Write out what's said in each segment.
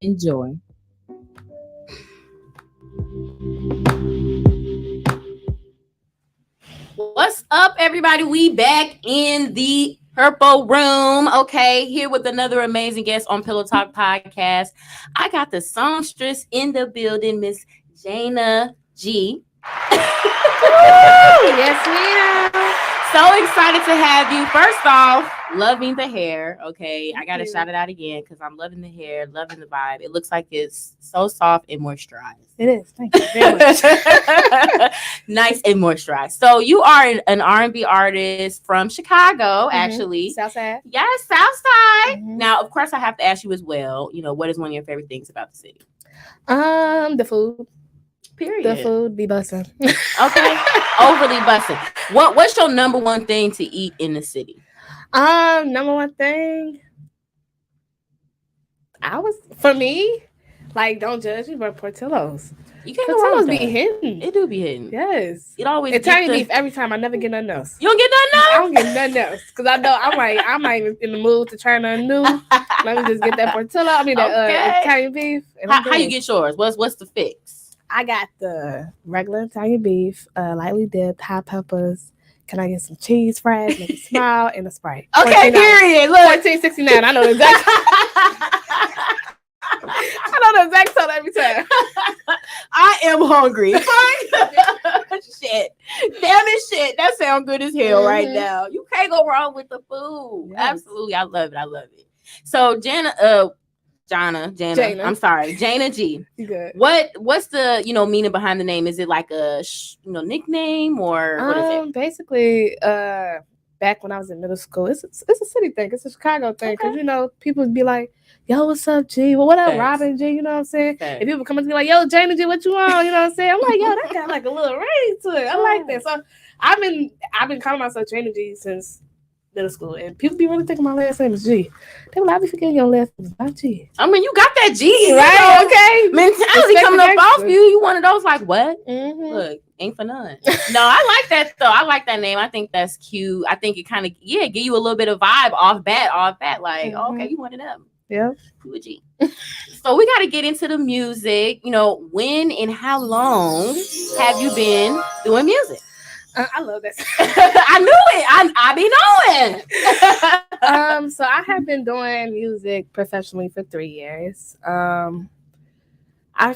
Enjoy. What's up, everybody? We back in the purple room. Okay, here with another amazing guest on Pillow Talk Podcast. I got the songstress in the building, Miss Jana Ghee. Yes, ma'am. So excited to have you. First off, loving the hair. Okay, I Thank gotta you. shout it out again because I'm loving the hair, loving the vibe. It looks like it's so soft and moisturized. It is. Thank you very much. Nice and moisturized. So you are an R&B artist from Chicago, actually. Southside. Yes, Southside. Mhm. Now, of course, I have to ask you as well. What is one of your favorite things about the city? The food. Period. The food be busting. Okay, overly busting. What's your number one thing to eat in the city? Number one thing. For me, like, don't judge me, but Portillos. You can't go wrong Portillos with be that. hitting. It do be hitting. Yes. It always Italian get beef every time. I never get nothing else. You don't get I nothing don't get nothing else because I know I'm not even in the mood to try nothing new. else? Let me just get that Portillo. I mean that Okay. Italian beef. And How you get yours? What's the fix? I got the regular Italian beef, lightly dipped, hot peppers. Can I get some cheese fries, make it smile, and a Sprite? Okay, $14. period. Look. $14.69. I know the exact. I know the exact total every time. I am hungry. Shit. Damn it, shit. That sounds good as hell right Mhm. now. You can't go wrong with the food. Yes. Absolutely. I love it. I love it. So Jana. Jana. I'm sorry, Jana Ghee. You good? What's the meaning behind the name? Is it like a nickname or what is it? Basically, back when I was in middle school, it's a city thing. It's a Chicago thing because Okay. people would be like, "Yo, what's up, G? Well, what up, Facts. Robin G? You know what I'm saying?" Facts. And people come up to me like, "Yo, Jana G, what you on?" You know what I'm saying? I'm like, "Yo, that got like a little ring to it. I like that." So I've been calling myself Jana G since middle school, and people be really thinking my last name is G. They be like, "I be forgetting your last name is not G." I mean, you got that G, Right? Okay. mentality Respect coming the up off gangsters. you. You one of those like what? Mm-hmm. Look, ain't for none. No, I like that though. I like that name. I think that's cute. I think it kind of give you a little bit of vibe off bat. Like, Mhm. okay, you one of them. Yeah. You a G. So we got to get into the music. When and how long have you been doing music? I love that. I knew it. I be knowing. So I have been doing music professionally for 3 years. I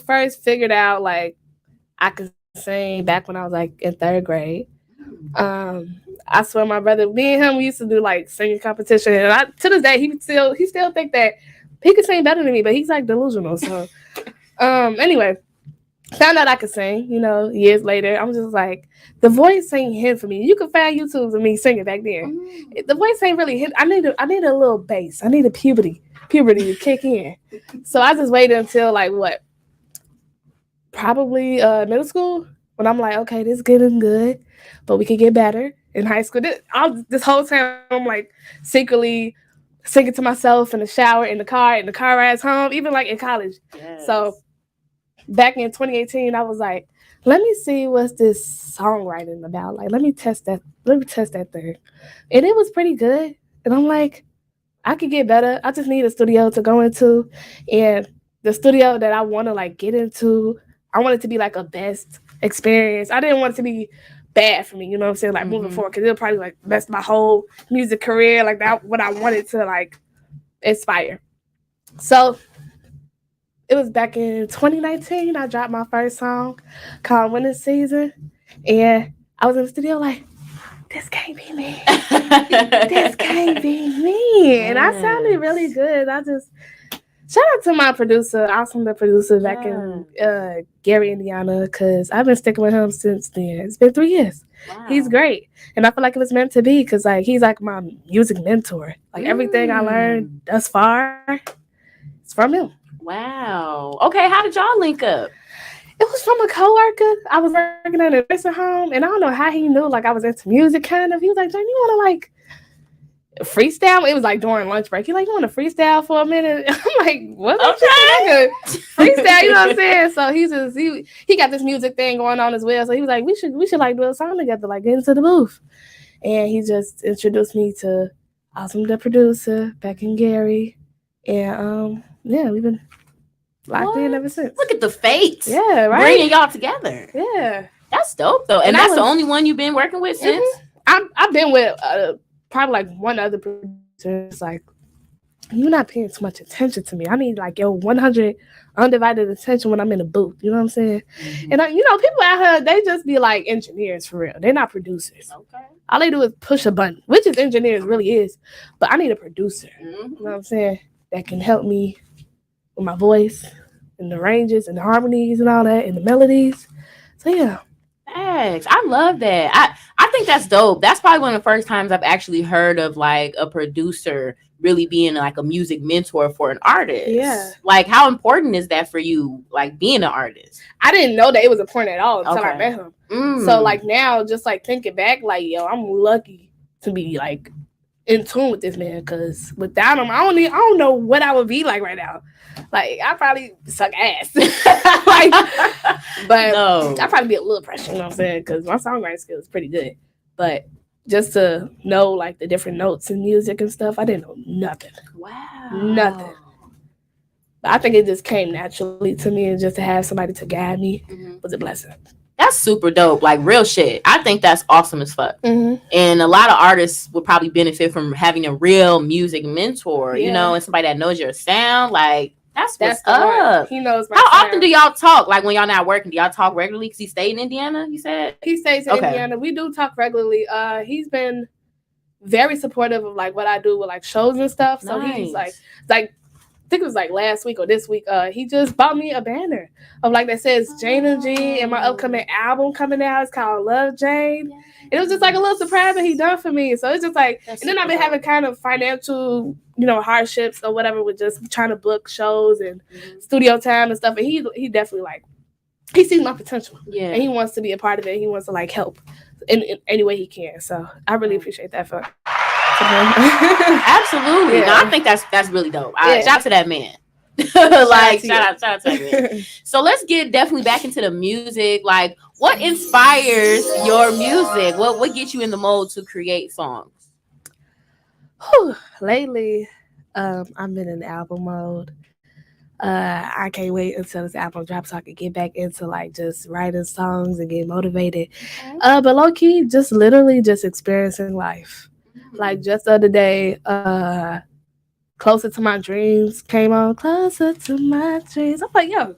first figured out like I could sing back when I was like in 3rd grade. I swear my brother, me and him, we used to do like singing competition, and to this day he still think that he could sing better than me, but he's like delusional. So anyway, found out I could sing, years later. I'm just like, the voice ain't hit for me. You can find YouTubes of me singing back then. The voice ain't really hit. I need a little bass. I need a puberty to kick in. So I just waited until like what? Probably middle school, when I'm like, okay, this is getting good, but we could get better. In high school, this whole time I'm like secretly singing to myself in the shower, in the car rides home, even like in college. Yes. So back in 2018, I was like, let me see what's this songwriting about. Like, let me test that thing. And it was pretty good. And I'm like, I could get better. I just need a studio to go into. And the studio that I want to like get into, I want it to be like a best experience. I didn't want it to be bad for me, you know what I'm saying? Like moving forward, because it'll probably like mess my whole music career, like that, what I wanted to like inspire. So it was back in 2019. I dropped my first song called Winter Season. And I was in the studio like, this can't be me. This can't be me. And I sounded really good. I just shout out to my producer, awesome the producer back in Gary, Indiana, because I've been sticking with him since then. It's been 3 years. Wow. He's great. And I feel like it was meant to be because like he's like my music mentor. Like everything I learned thus far, it's from him. Wow. Okay, how did y'all link up? It was from a coworker. I was working at a nursing home, and I don't know how he knew like I was into music. Kind of, he was like, "Jen, you want to like freestyle?" It was like during lunch break. He like, "You want to freestyle for a minute?" I'm like, "What? Okay, freestyle." You know what I'm saying? So he got this music thing going on as well. So he was like, "We should like do a song together, like get into the booth." And he just introduced me to Awesome the producer back in Gary, and yeah, we've been locked in ever since. Look at the fates. Yeah, right. Bringing y'all together. Yeah, that's dope though. And that's the only one you've been working with since. I've been with probably like one other producer. It's like, you're not paying too much attention to me. I need like your 100 undivided attention when I'm in the booth. You know what I'm saying? Mm-hmm. And people out here, they just be like engineers for real. They're not producers. Okay. All they do is push a button, which is engineers really is. But I need a producer. Mm-hmm. You know what I'm saying? That can help me with my voice and the ranges and the harmonies and all that and the melodies. So yeah. Thanks. I love that. I think that's dope. That's probably one of the first times I've actually heard of like a producer really being like a music mentor for an artist. Yeah. Like, how important is that for you, like being an artist? I didn't know that it was important at all until I met him. So like now, just like thinking back, like, yo, I'm lucky to be like in tune with this man, because without him, I don't know what I would be like right now. Like, I probably suck ass. Like, but I'd probably be a little pressure, you know what I'm saying? Because my songwriting skill is pretty good. But just to know like the different notes in music and stuff, I didn't know nothing. Wow. Nothing. But I think it just came naturally to me, and just to have somebody to guide me was a blessing. That's super dope. Like, real shit. I think that's awesome as fuck. Mm-hmm. And a lot of artists would probably benefit from having a real music mentor, you know, and somebody that knows your sound. Like, that's what's up. He knows my sound. How often do y'all talk? Like, when y'all not working, do y'all talk regularly? Because he stayed in Indiana, you said? He stays in Indiana. We do talk regularly. He's been very supportive of like what I do with like shows and stuff. So he's like I think it was like last week or this week, he just bought me a banner of like that says Jana Ghee and my upcoming album coming out. It's called Love Jane. And it was just like a little surprise that he done for me. So it's just like, and then I've been having kind of financial, hardships or whatever with just trying to book shows and studio time and stuff. And he definitely like, he sees my potential. Yeah. And he wants to be a part of it. He wants to like help in any way he can. So I really appreciate that for Absolutely. Yeah. No, I think that's really dope. Shout out to that man. Like, shout out to that man. So let's get definitely back into the music. Like, what inspires your music? What gets you in the mode to create songs? Lately, I'm in an album mode. I can't wait until this album drops so I can get back into like just writing songs and get motivated. Okay. But low key, just literally just experiencing life. Like just the other day, Closer to My Dreams came on. Closer to My Dreams. I'm like, yo,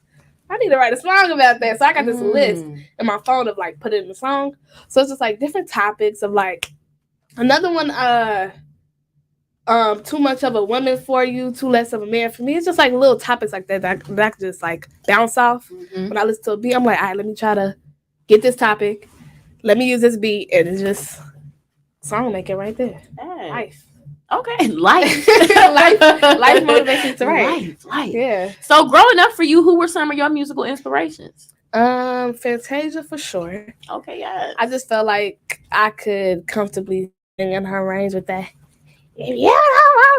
I need to write a song about that. So I got this list in my phone of like put it in the song. So it's just like different topics of like another one, too much of a woman for you, too less of a man for me. It's just like little topics like that I can just like bounce off. When I listen to a beat, I'm like, all right, let me try to get this topic. Let me use this beat, and it's just song making right there. Hey. Life. Okay, life. life motivation to write. Life. Yeah. So growing up for you, who were some of your musical inspirations? Fantasia for sure. Okay, yeah. I just felt like I could comfortably sing in her range with that. You know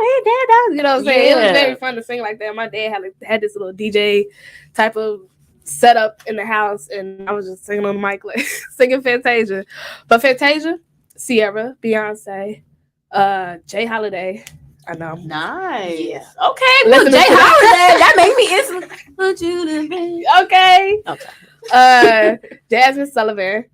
what I'm saying? Yeah. It was very fun to sing like that. My dad had this little DJ type of setup in the house, and I was just singing on the mic, like singing Fantasia. But Fantasia, Sierra, Beyonce, Jay Holiday. I know. Nice. Yeah. Okay, well, Jay Holiday, that made me instantly put you to bed. Okay. Jasmine Sullivan.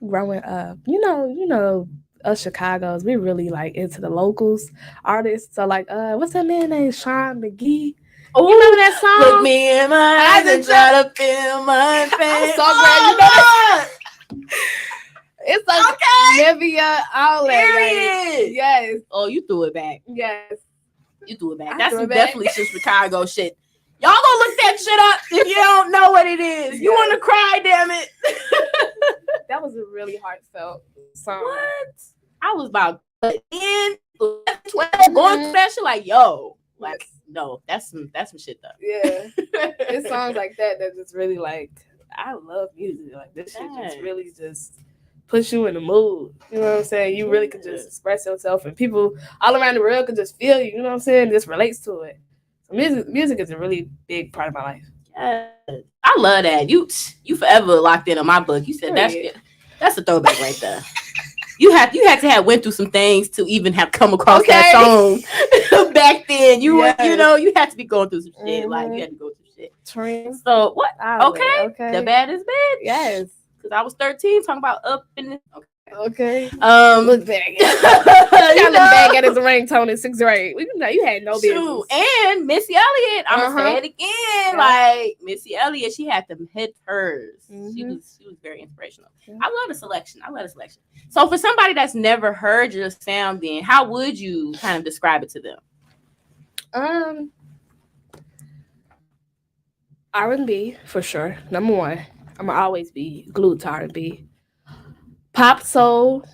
Growing up, you know, us Chicago's, we really like into the locals artists. So like, what's that man named Sean McGee? Oh, you remember that song? Look me in my eyes and try to feel my face. I'm so glad you know that. It's like Nivea, all that. Like, yes. Oh, you threw it back. Yes. You threw it back. That's definitely some Chicago shit. Y'all gonna look that shit up if you don't know what it is. Yes. You want to cry, damn it. That was a really heartfelt song. What? I was about 10, 12, going through that shit like, yo. Like, no, that's some shit though. Yeah. It's songs like that just really like, I love music. Like, this shit just really just push you in the mood. You know what I'm saying? You really can just express yourself, and people all around the world can just feel you. You know what I'm saying? Just relates to it. So music is a really big part of my life. Yeah. I love that. You forever locked in on my book. You said that's a throwback right there. you had to have went through some things to even have come across that song back then. You was, you had to be going through some shit. Like you had to go through shit. Trends. So what? Okay. The baddest bitch. Yes. Because I was 13 talking about up in the Okay. Look back. You gotta look back at his ringtone in 6th grade. You had no business. And Missy Elliott, I'm gonna say it again. Yeah. Like Missy Elliott, she had them hit hers. She was very inspirational. Yeah. I love the selection. So for somebody that's never heard your sound, then how would you kind of describe it to them? R&B for sure. Number one, I'm gonna always be glued to R&B. Pop, soul,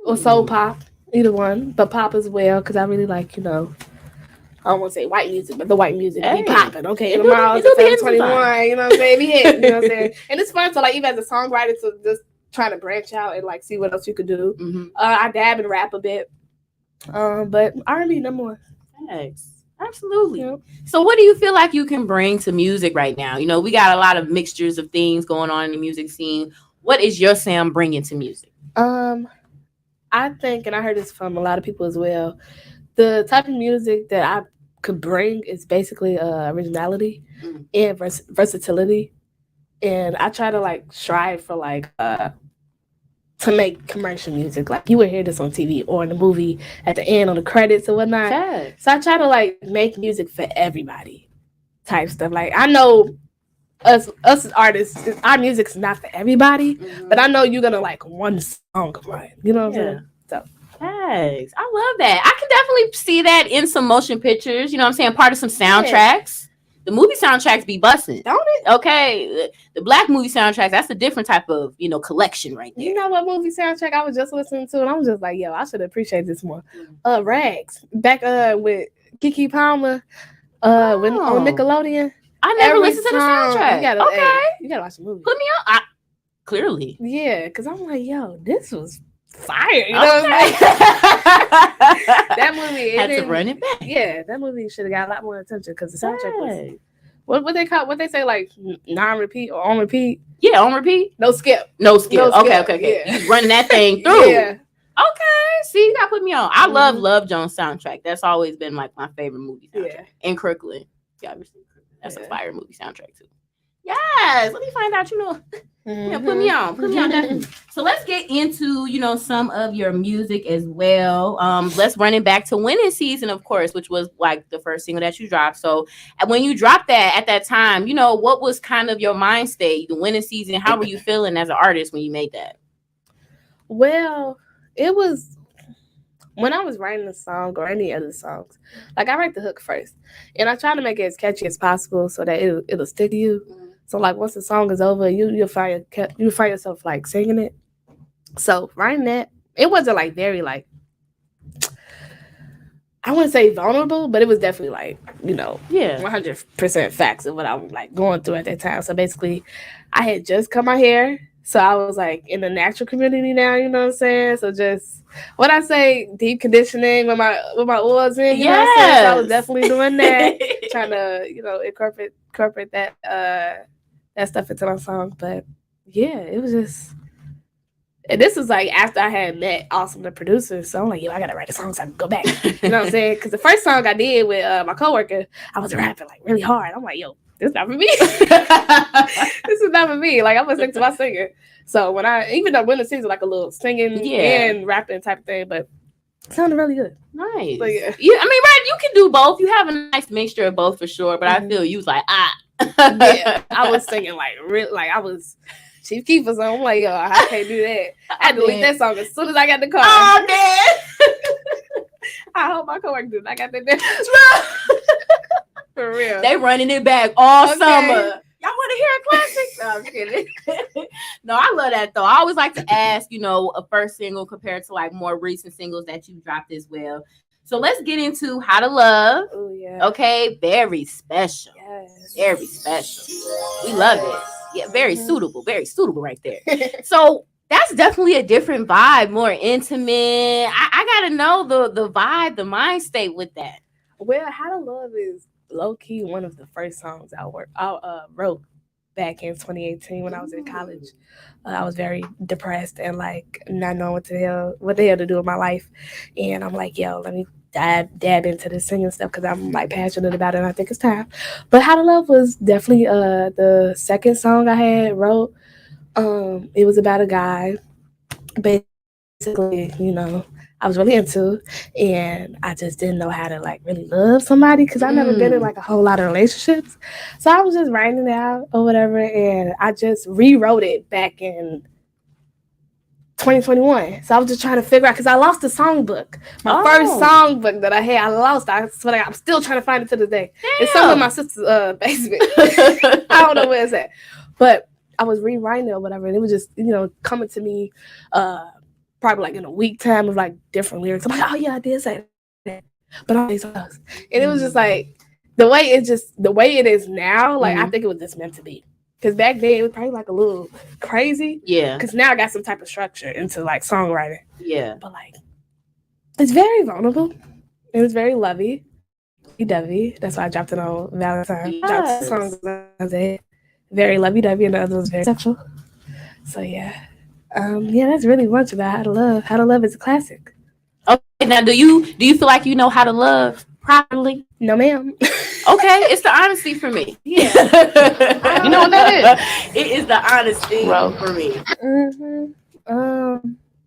or soul pop, either one, but pop as well because I really like, I don't want to say white music, but the white music be popping. Okay, tomorrow's 21, you know what I'm saying? Be hit, you know what I'm saying? And it's fun to like even as a songwriter to just try to branch out and like see what else you could do. Mm-hmm. I dab and rap a bit, but R&B number one. Thanks. Absolutely. Yep. So what do you feel like you can bring to music right now? We got a lot of mixtures of things going on in the music scene. What is your sound bringing to music? I think, and I heard this from a lot of people as well, the type of music that I could bring is basically originality and versatility. And I try to like strive for like to make commercial music. Like you would hear this on TV or in the movie at the end on the credits or whatnot. Yes. So I try to like make music for everybody type stuff. Like I know us as artists, our music's not for everybody, but I know you're gonna like one song of mine. You know what I'm saying? So thanks. I love that. I can definitely see that in some motion pictures, you know what I'm saying? Part of some soundtracks. The movie soundtracks be busting, don't it? Okay, the black movie soundtracks, that's a different type of, collection right there. You know what movie soundtrack I was just listening to, and I was just like, yo, I should appreciate this more. Rags, back with Keke Palmer, when on Nickelodeon. I never listened to the soundtrack. You gotta watch the movie. Put me on. Clearly, yeah, because I'm like, yo, this was fire. You know what I'm saying? That movie had to run it back. Yeah, that movie should have got a lot more attention because the soundtrack was what they call, what they say, like non-repeat or on repeat. Yeah, on repeat. No skip. Okay. Yeah. You running that thing through. Yeah. Okay. See, you gotta put me on. I love Jones soundtrack. That's always been like my favorite movie soundtrack. Yeah. And Kirkland. Obviously, that's a fire movie soundtrack too. Yes. Let me find out. Put me on. Definitely. So let's get into, some of your music as well. Let's run it back to Winning Season, of course, which was like the first single that you dropped. So when you dropped that at that time, what was kind of your mind state? The Winning Season, how were you feeling as an artist when you made that? Well, it was when I was writing a song or any other songs, like I write the hook first, and I try to make it as catchy as possible so that it'll stick to you. Mm-hmm. So like once the song is over, you'll find yourself like singing it. So writing that, it wasn't like very like, I wouldn't say vulnerable, but it was definitely like 100% facts of what I was like going through at that time. So basically, I had just cut my hair, so I was like in the natural community now. You know what I'm saying? So just when I say deep conditioning with my oils in, you know what I'm saying? So I was definitely doing that, trying to incorporate that stuff into my song. But yeah, it was just, and this was like after I had met Awesome the producer, so I'm like, yo, I gotta write a song so I can go back. You know what I'm saying? Because the first song I did with my coworker, I was rapping like really hard. I'm like, yo, this is not for me. This is not for me. Like I'm listening to my singer. So when even though Winter Season like a little singing and rapping type of thing, but it sounded really good. Nice. But yeah, I mean, right? You can do both. You have a nice mixture of both for sure. But I feel you was like yeah, I was singing like real, like I was Chief Keefer, so I'm like, yo, I can't do that. I had to delete that song as soon as I got the car. Oh man. I hope my coworker did. I got that. For real. They running it back all summer. Y'all want to hear a classic? No, I'm kidding. No, I love that though. I always like to ask, a first single compared to like more recent singles that you dropped as well. So let's get into How to Love. Oh yeah. Okay, very special. Yes. Very special. We love it. Yeah, very suitable right there. So that's definitely a different vibe, more intimate. I gotta know the vibe, the mind state with that. Well, How to Love is low key one of the first songs I wrote. back in 2018 when I was in college. I was very depressed and like not knowing what the hell to do with my life, and I'm like, yo, let me dab into this singing stuff because I'm like passionate about it and I think it's time. But How to Love was definitely the second song I had wrote. It was about a guy, basically, I was really into, and I just didn't know how to like really love somebody because I never been in like a whole lot of relationships. So I was just writing it out or whatever, and I just rewrote it back in 2021. So I was just trying to figure out because I lost the songbook. My first songbook that I had, I lost. I swear I'm still trying to find it to this day. It's somewhere in my sister's basement. I don't know where it's at, but I was rewriting it or whatever, and it was just coming to me. Probably like in a week time of like different lyrics. I'm like, oh yeah, I did say that, but I'm saying something else. And it was just like the way it is now. Like I think it was just meant to be. Because back then it was probably like a little crazy. Yeah. Because now I got some type of structure into like songwriting. Yeah. But like, it's very vulnerable. It was very lovey-dovey. That's why I dropped it on Valentine's. Yes. Dropped two songs on it. Very lovey-dovey, and the other was very sexual. So yeah. That's really much about How to Love. How to Love is a classic. Okay, now do you feel like you know how to love properly? No, ma'am. Okay, it's the honesty for me. Yeah. You know what that is? It is the honesty for me.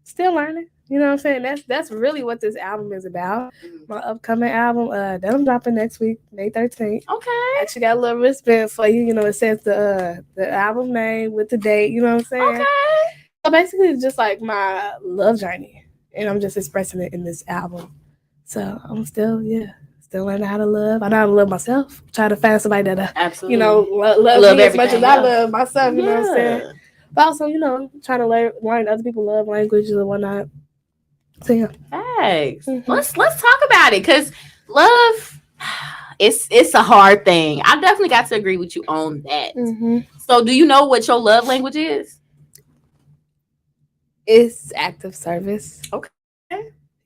Still learning. You know what I'm saying? That's really what this album is about. My upcoming album, that I'm dropping next week, May 13th. Okay. I actually got a little wristband for you. It says the album name with the date. You know what I'm saying? Okay. So basically, it's just like my love journey, and I'm just expressing it in this album. So I'm still learning how to love. I know how to love myself. Trying to find somebody that absolutely love me as much as I love myself. You know what I'm saying? But also, trying to learn other people's love languages and whatnot. So yeah. Thanks. Let's talk about it, because love, it's a hard thing. I definitely got to agree with you on that. So do you know what your love language is? It's acts of service. Okay.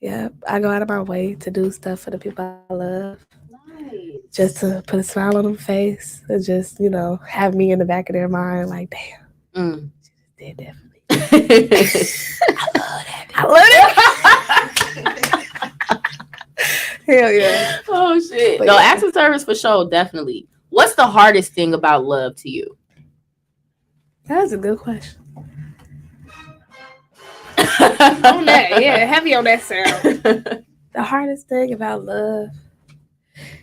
Yeah, I go out of my way to do stuff for the people I love. Nice. Just to put a smile on their face, and just have me in the back of their mind, like, damn, she just did that for me. I love that. Hell yeah. Oh shit. No, acts of service for sure, definitely. What's the hardest thing about love to you? That's a good question. On that, yeah, heavy on that sound. The hardest thing about love,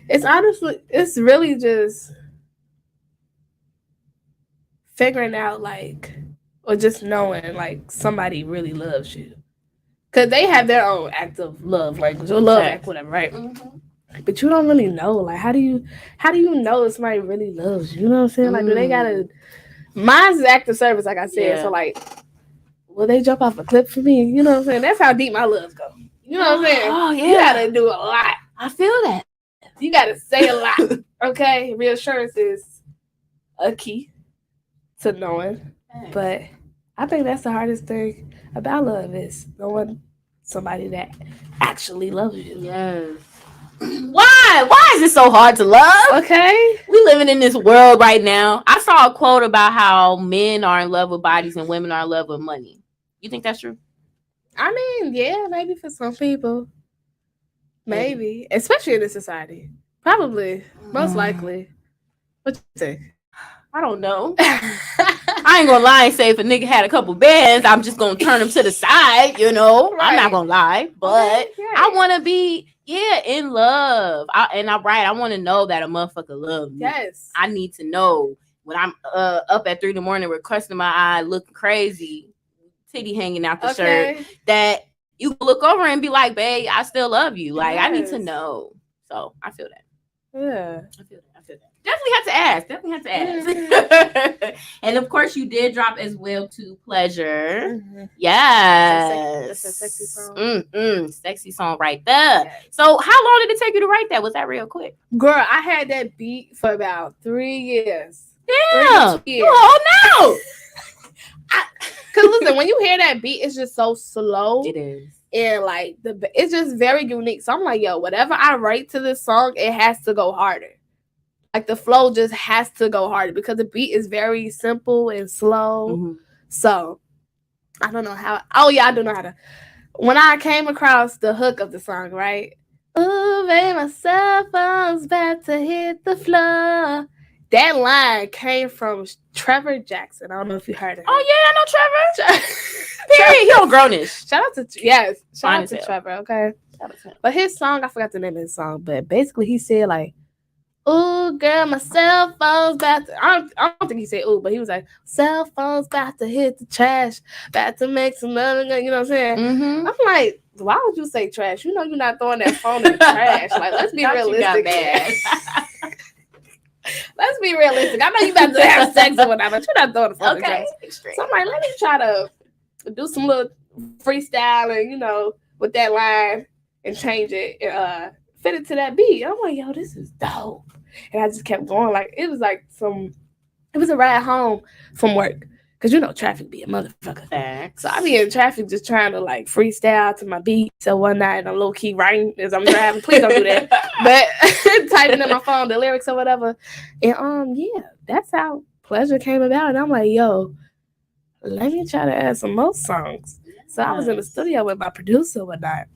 it's really just figuring out, like, or just knowing, like, somebody really loves you. Because they have their own act of love language, or love act, whatever, right? But you don't really know, like, how do you know if somebody really loves you? You know what I'm saying? Like, do they gotta, mine's act of service, like I said, so, like, will they jump off a cliff for me? You know what I'm saying? That's how deep my loves go. You know what I'm saying? Oh, yeah. You gotta do a lot. I feel that. You gotta say a lot. Okay? Reassurance is a key to knowing. Thanks. But I think that's the hardest thing about love is knowing somebody that actually loves you. Yes. Why is it so hard to love? Okay. We living in this world right now. I saw a quote about how men are in love with bodies and women are in love with money. You think that's true? I mean, yeah, maybe for some people. Maybe. Especially in this society. Probably. Most likely. What you think? I don't know. I ain't gonna lie and say if a nigga had a couple bands, I'm just gonna turn them to the side, Right. I'm not gonna lie. But I wanna be in love. I want to know that a motherfucker loves me. Yes. I need to know when I'm up at 3 a.m. requesting my eye, looking crazy, titty hanging out the shirt, that you can look over and be like, babe, I still love you. Like, I need to know. So I feel that. Yeah. I feel that. Definitely have to ask. And of course, you did drop as well to Pleasure. Yes. That's a sexy song. Sexy song right there. Yes. So how long did it take you to write that? Was that real quick? Girl, I had that beat for about 3 years. Damn. You all know. Because listen, when you hear that beat, it's just so slow. It is. And like it's just very unique. So I'm like, yo, whatever I write to this song, it has to go harder. like the flow just has to go harder because the beat is very simple and slow. Mm-hmm. So I don't know how. Oh yeah, I do know how to. When I came across the hook of the song, right? Ooh, baby, my cell phone's about to hit the floor. That line came from Trevor Jackson. I don't know if you heard of him. Oh yeah, I know Trevor. Period. He don't grow this. Shout out to shout Fine out to as hell. Trevor. Okay, Shout out to him. but his song, I forgot the name of his song, but basically he said like, "Ooh, girl, my cell phone's about to." I don't think he said "ooh," but he was like, "Cell phone's about to hit the trash, about to make some money." You know what I'm saying? Mm-hmm. I'm like, why would you say trash? You know you're not throwing that phone in the trash. Like, let's be realistic. Let's be realistic. I know you about to have sex or whatever, but you're not throwing the phone in the trash. Extreme. So I'm like, let me try to do some little freestyling, with that line and change it and fit it to that beat. I'm like, yo, this is dope. And I just kept going. Like, it was a ride home from work. Because, traffic be a motherfucker. Facts. So I be in traffic just trying to, like, freestyle to my beats or whatnot. And I'm low-key writing as I'm driving. Please don't do that. But typing in my phone the lyrics or whatever. And, yeah, that's how Pleasure came about. And I'm like, yo, let me try to add some more songs. So I was in the studio with my producer and whatnot.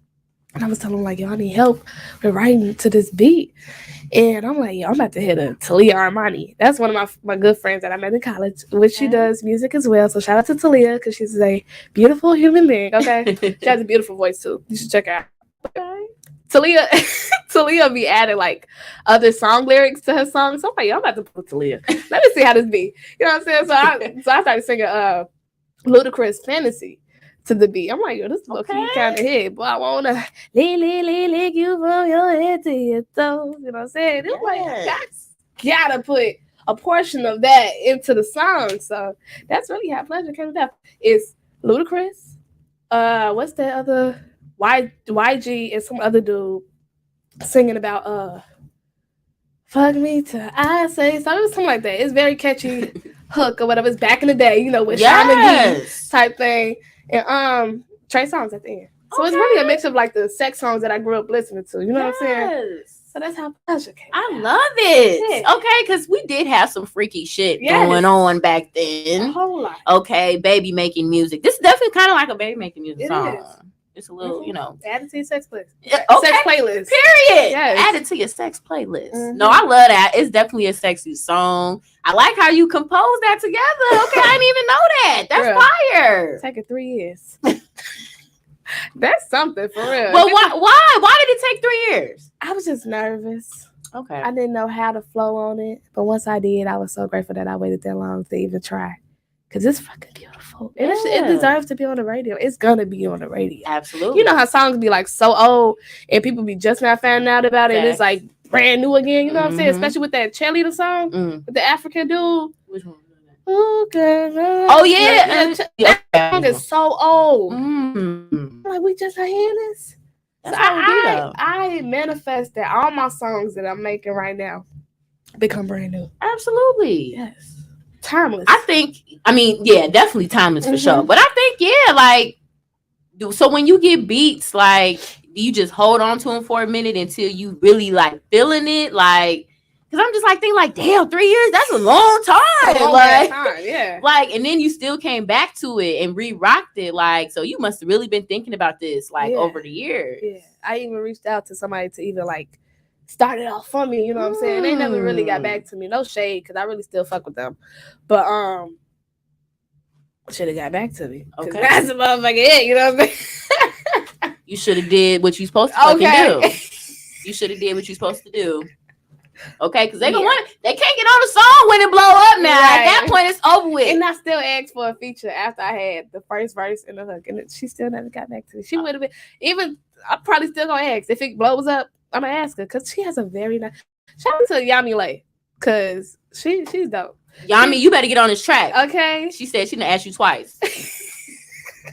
And I was telling him, like, yo, I need help with writing to this beat. And I'm like, yo, I'm about to hit a Talia Armani. That's one of my good friends that I met in college, which she does music as well. So shout out to Talia because she's a beautiful human being, okay? She has a beautiful voice, too. You should check her out. Okay. Talia be adding, like, other song lyrics to her songs. So I'm like, yo, I'm about to put Talia. Let me see how this be. You know what I'm saying? So I started singing Ludacris Fantasy to the beat. I'm like, yo, this low-key kind of hit. But I want to lick you from your head to your toes. You know what I'm saying? It's like, I gotta put a portion of that into the song. So that's really how Pleasure came about. It's Ludacris. What's that other? YG and some other dude singing about fuck me till I say something like that. It's very catchy hook or whatever. It's back in the day, with Jana Ghee type thing. And Trey songs at the end. So it's really a mix of like the sex songs that I grew up listening to. You know what I'm saying? So that's how Pleasure came. I love it. Yeah. Okay, because we did have some freaky shit going on back then. A whole lot. Okay, baby making music. This is definitely kind of like a baby making music song. Is. It's a little, Add it to your sex playlist. Okay. Sex playlist. Period. Yes. Add it to your sex playlist. Mm-hmm. No, I love that. It's definitely a sexy song. I like how you compose that together. Okay, I didn't even know that. That's fire. It's taking 3 years. That's something for real. Well, why? Why did it take 3 years? I was just nervous. Okay. I didn't know how to flow on it. But once I did, I was so grateful that I waited that long to even try. Because it's fucking beautiful. Yeah. It deserves to be on the radio. It's going to be on the radio. Absolutely. You know how songs be like so old and people be just now finding out about it. And it's like brand new again. You know what I'm saying? Especially with that cheerleader song with the African dude. Which one? Okay. Oh, yeah. That song is so old. I'm like, we just are hearing this. So I manifest that all my songs that I'm making right now become brand new. Absolutely. Yes. Timeless. Definitely timeless for sure. But I think, so when you get beats, like, do you just hold on to them for a minute until you really like feeling it? Like, because I'm just like thinking, like, damn, 3 years, that's a long time. Yeah. Like, and then you still came back to it and re-rocked it. Like, so you must have really been thinking about this, like, over the years. Yeah. I even reached out to somebody to even, like, start it off for me, you know what I'm saying? They never really got back to me. No shade, because I really still fuck with them. But, should have got back to me. Okay. That's a motherfucking hit, you know what I'm saying? You should have did what you supposed to fucking do. You should have did what you supposed to do. Okay, because they can't get on the song when it blow up now. Right. At that point, it's over with. And I still asked for a feature after I had the first verse and the hook, and she still never got back to me. She would have been, I'm probably still gonna ask. If it blows up, I'm gonna ask her, because she has a very nice, shout out to Yami Lay, because she's dope. Yami, you better get on this track. Okay. She said she done asked you twice.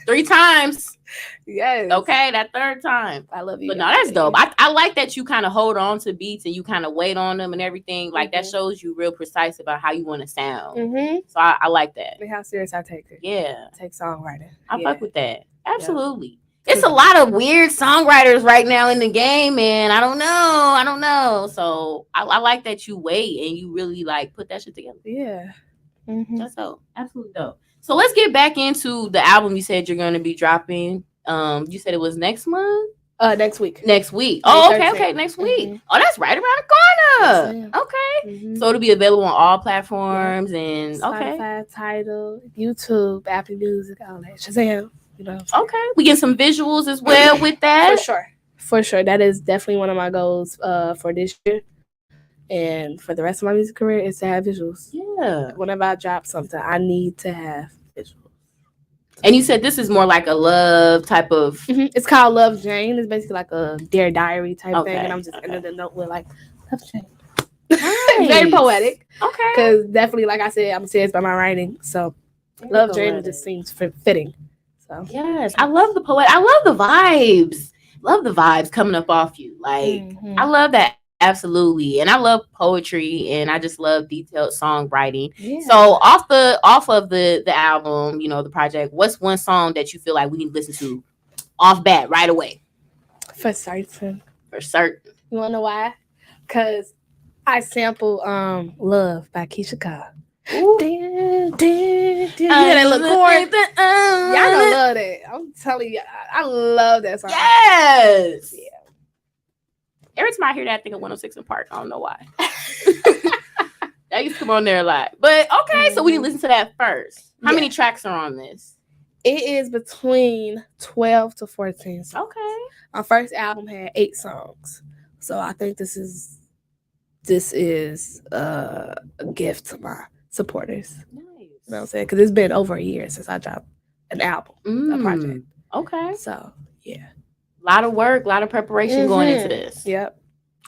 3 times. Yes. Okay, that third time. I love you. But no, that's dope. I like that you kind of hold on to beats and you kind of wait on them and everything. Like, that shows you real precise about how you want to sound. So I like that. And how serious I take it. Yeah. I take songwriting. I fuck with that. Absolutely. It's a lot of weird songwriters right now in the game, man. I don't know. So I like that you wait and you really like put that shit together. Yeah. That's dope. Absolutely dope. So let's get back into the album you said you're going to be dropping. You said it was next month? Next week. Next week. Oh, okay. Next week. Oh, that's right around the corner. Yes, okay. So it'll be available on all platforms and Spotify, Tidal, YouTube, Apple Music, all that. Shazam. You know. Okay. We get some visuals as well with that. For sure. That is definitely one of my goals for this year. And for the rest of my music career is to have visuals. Yeah. Whenever I drop something, I need to have visuals. And you said this is more like a love type of. It's called Love Jane. It's basically like a Dear Diary type thing, and I'm just ending the note with like Love Jane. Nice. Very poetic. Okay. Because definitely, like I said, I'm serious by my writing, so Love Jane just seems fitting. So yes, I love the poet. I love the vibes. Love the vibes coming up off you. Like I love that. Absolutely. And I love poetry and I just love detailed songwriting. Yeah. So off of the album, you know, the project, what's one song that you feel like we need to listen to off bat right away? For certain. You wanna know why? Because I sample Love by Keisha Cole. Yeah, that little chord. Y'all gonna love that. I'm telling you, I love that song. Yes. Yeah. Every time I hear that, I think of 106 in Park. I don't know why. That used to come on there a lot. But okay, so we need to listen to that first. How many tracks are on this? It is between 12 to 14 songs. Okay. Our first album had 8 songs. So I think this is a gift to my supporters. Nice. You know what I'm saying? Because it's been over a year since I dropped an album, a project. Okay. So, yeah. A lot of work, a lot of preparation going into this. Yep.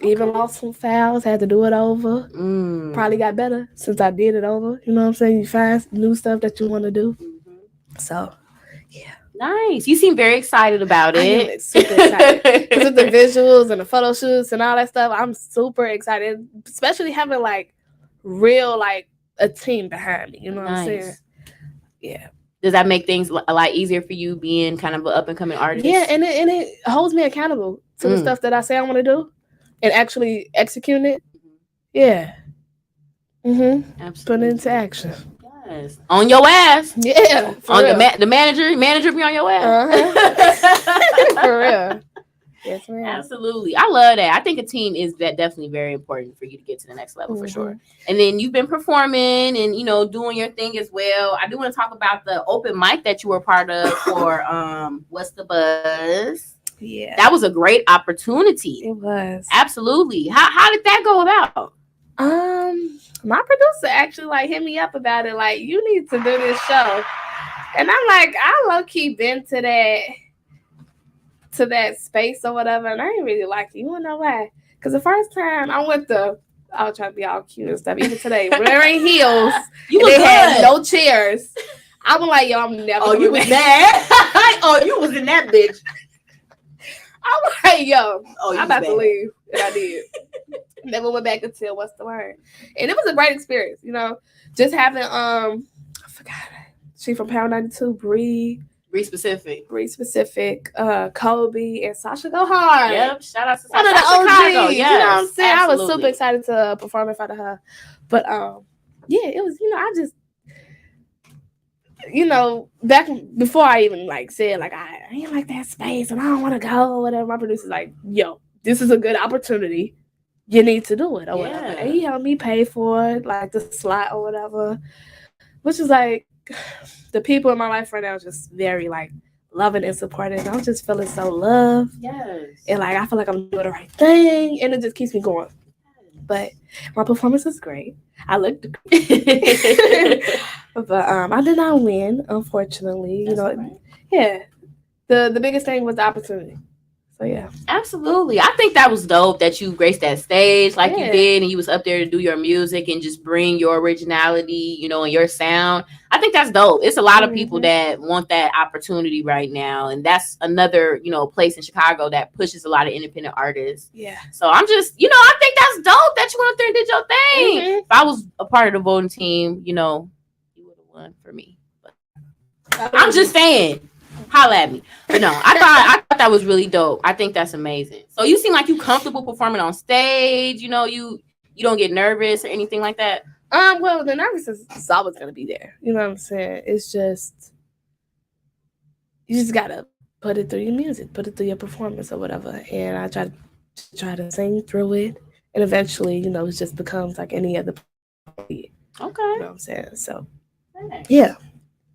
Okay. Even lost some files, had to do it over. Probably got better since I did it over. You know what I'm saying? You find new stuff that you want to do. So, yeah. Nice. You seem very excited about it. I am super excited. Because of the visuals and the photo shoots and all that stuff, I'm super excited. Especially having, like, real, like, a team behind me. You know what I'm saying? Yeah. Does that make things a lot easier for you being kind of an up-and-coming artist? Yeah, and it holds me accountable to the stuff that I say I want to do and actually executing it. Yeah. Absolutely. Put it into action. Yes. On your ass. Yeah. On the manager be on your ass. For real. Yes, ma'am. Absolutely. I love that. I think a team is definitely very important for you to get to the next level for sure. And then you've been performing and, you know, doing your thing as well. I do want to talk about the open mic that you were part of for What's the Buzz? Yeah. That was a great opportunity. It was. Absolutely. How did that go about? My producer actually like hit me up about it. Like, you need to do this show. And I'm like, I low-key been to that space or whatever, and I didn't really like it. You wanna know why? Because the first time I was trying to be all cute and stuff. Even today, wearing heels, they had no chairs. I was like, yo, I'm never. Oh, you was mad? Oh, you was in that bitch. I was like, yo, I'm about to leave, and I did. Never went back until What's the Word, and it was a great experience. You know, just having I forgot she from Power 92, Bree specific, Kobe and Sasha Go Hard. Yep, shout out to Sasha. One of the OGs. Yes, you know what I'm saying? Absolutely. I was super excited to perform in front of her. But yeah, it was, you know, I just, you know, back before I even like said like I ain't like that space and I don't want to go or whatever, my producer's like, yo, this is a good opportunity. You need to do it or whatever. And he helped me pay for it, like the slot or whatever. Which is like, the people in my life right now are just very like loving and supportive. I'm just feeling so loved. Yes. And like I feel like I'm doing the right thing. And it just keeps me going. But my performance was great. I looked great. But I did not win, unfortunately. That's right. Yeah. The biggest thing was the opportunity. So yeah. Absolutely. I think that was dope that you graced that stage like you did and you was up there to do your music and just bring your originality, you know, and your sound. I think that's dope. It's a lot of people that want that opportunity right now. And that's another, you know, place in Chicago that pushes a lot of independent artists. Yeah. So I'm just, you know, I think that's dope that you went up there and did your thing. If I was a part of the voting team, you know, you would have won for me. But I'm just saying. holla at me. But no, I thought that was really dope. I think that's amazing. So you seem like you comfortable performing on stage. You don't get nervous or anything like that. Well, the nervousness is always gonna be there. You know what I'm saying? It's just you just gotta put it through your music, put it through your performance or whatever. And I try to sing through it, and eventually, it just becomes like any other. You Okay. know what I'm saying? So, yeah.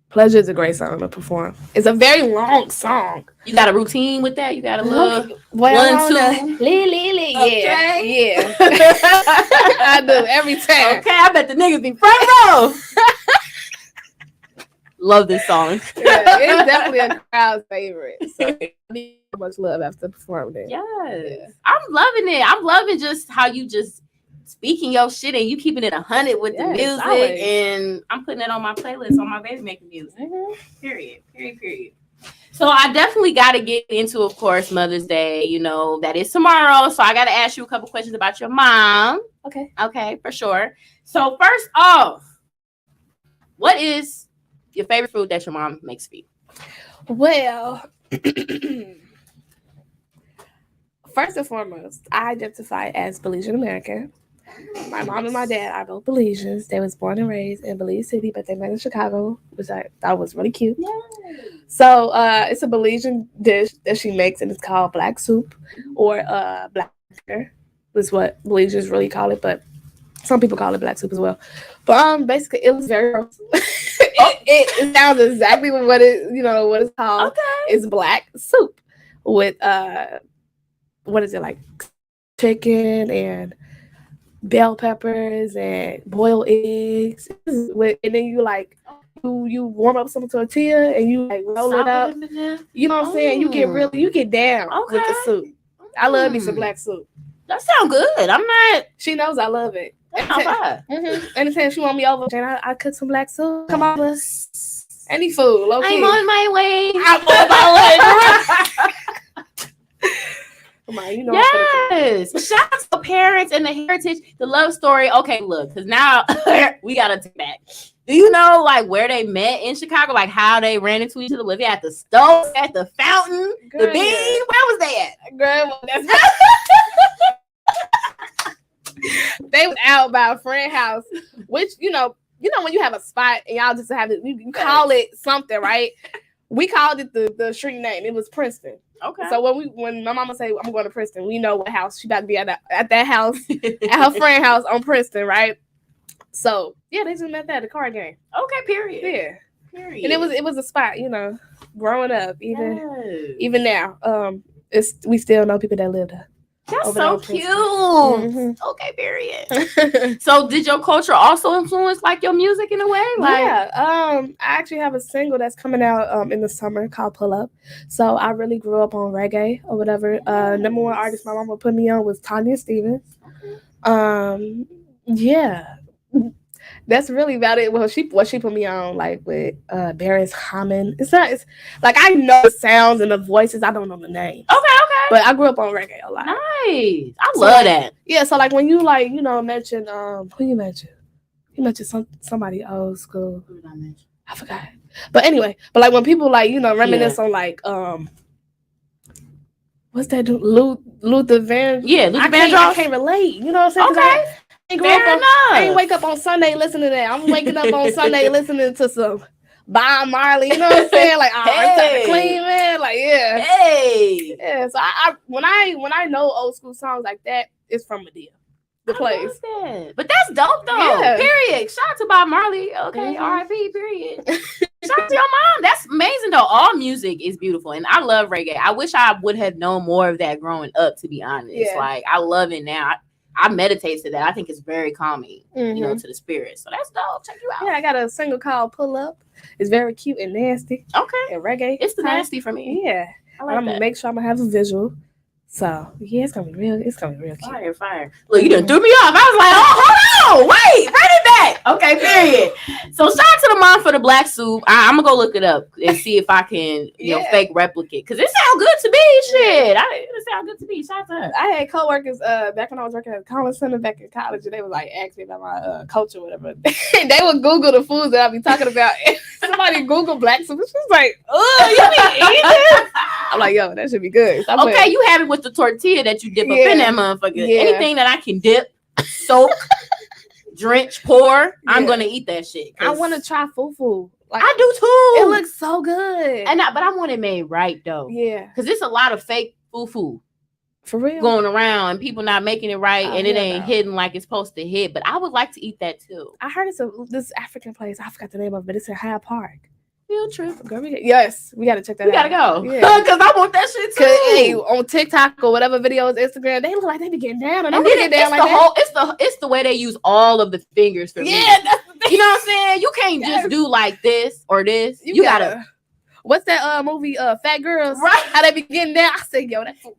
Pleasure is a great song to perform. It's a very long song. You got a routine with that? You got a little well, 1, 2? Yeah. Yeah. I do every time. Okay, I bet the niggas be front row. Love this song. Yeah, it's definitely a crowd favorite. So I need so much love after performing it. Yes. Yeah. I'm loving it. I'm loving just how you just speaking your shit and you keeping it 100 with the music. Always. And I'm putting it on my playlist on my baby making music. Mm-hmm. Period. So I definitely got to get into, of course, Mother's Day. That is tomorrow. So I got to ask you a couple questions about your mom. Okay, for sure. So first off, what is your favorite food that your mom makes for you? Well, first and foremost, I identify as Belizean American. My mom and my dad are both Belizeans. They was born and raised in Belize City, but they met in Chicago, which I thought was really cute. Yay. So it's a Belizean dish that she makes, and it's called black soup or black bear, is what Belizeans really call it, but some people call it black soup as well. But basically, it was very gross. it sounds exactly what it's called. Okay. It's black soup with what is it, like chicken and bell peppers and boiled eggs, and then you warm up some tortilla and you like roll it up. You know what I'm saying? You get down with the soup. I love me some black soup. That sounds good. I'm not. She knows I love it. Anytime she want me over, Jana, I cook some black soup. Come over. Any food. I'm on my way. Come on, yes. Shout out to parents and the heritage, the love story. Okay, look, because now we gotta take back. Do you know where they met in Chicago? How they ran into each other? Was they at the stove, at the fountain, the bean? Where was they at? Girl, they was out by a friend's house, which when you have a spot and y'all just have it, you call it something, right? We called it the street name. It was Princeton. Okay. So when my mama say I'm going to Princeton, we know what house she about to be at that house, at her friend's house on Princeton, right? So yeah, they just met there at the card game. Okay, period. Yeah, period. And it was a spot, growing up, even now. We still know people that live there. That's so cute. Mm-hmm. Okay, period. So did your culture also influence your music in a way? Yeah. I actually have a single that's coming out in the summer called Pull Up. So I really grew up on reggae or whatever. Number one artist my mama put me on was Tanya Stevens. Okay. Yeah. That's really about it. Well, she put me on with Barris Hammond. It's I know the sounds and the voices. I don't know the names. Okay. But I grew up on reggae a lot. Nice. I love that. Yeah. So when you mention who you mentioned? You mentioned somebody old school. Who did I mention? I forgot. But anyway, when people reminisce on what's that dude? Luther Vandross. Yeah, Luther Vandross. I can't relate. You know what I'm saying? Okay. I ain't wake up on Sunday listening to that. I'm waking up on Sunday listening to some Bob Marley. You know what I'm saying? It's time to clean, man. Yeah. Hey. Yeah. So when I know old school songs like that, it's from Medea, the place. But that's dope though. Yeah. Period. Shout out to Bob Marley. Okay. Mm-hmm. R.I.P. Period. Shout out to your mom. That's amazing though. All music is beautiful, and I love reggae. I wish I would have known more of that growing up. To be honest, I love it now. I meditate to that. I think it's very calming, to the spirit. So that's dope. Check you out. Yeah, I got a single called Pull Up. It's very cute and nasty. Okay. And reggae. It's the nasty for me. Yeah. I'm going to make sure I'm going to have a visual. So, yeah, it's going to be real cute. Fire. Look, you done threw me off. I was like, oh, hold on. Wait, bring it back. Okay, period. So, shout out to the mom for the black soup. I'm going to go look it up and see if I can, fake replicate. Because it sounds good to me. Shit. It sounds good to me. Shout out to her. I had coworkers back when I was working at the College Center back in college, and they was asking me about my culture or whatever. They would Google the foods that I be talking about. So somebody Google black soup. She's like, oh, you be eating this? I'm like, yo, that should be good. Stop Okay, playing. you have it with the tortilla that you dip up Yeah. in that motherfucker. Yeah. Anything that I can dip, soak, drench, pour, I'm Yeah. gonna eat that shit. I want to try fufu. Like, I do too. it looks so good. but I want it made right though. Yeah. Because it's a lot of fake fufu For real. going around and people not making it right, and it ain't no. hitting like it's supposed to hit. But I would like to eat that too. I heard it's this African place. I forgot the name of it, but it's in Hyde Park. Field trip. Girl, yes, we gotta check that out. We gotta go. Yeah. Because I want that shit too. Cause hey, on TikTok or whatever videos, Instagram, they look like they be getting down, and I'm then get down it's like the that. whole. It's the way they use all of the fingers for me. Yeah, that's the thing. You know what I'm saying? You can't just do like this or this. You gotta. What's that movie? Fat Girls. Right. How they be getting down? I say, yo, that's good.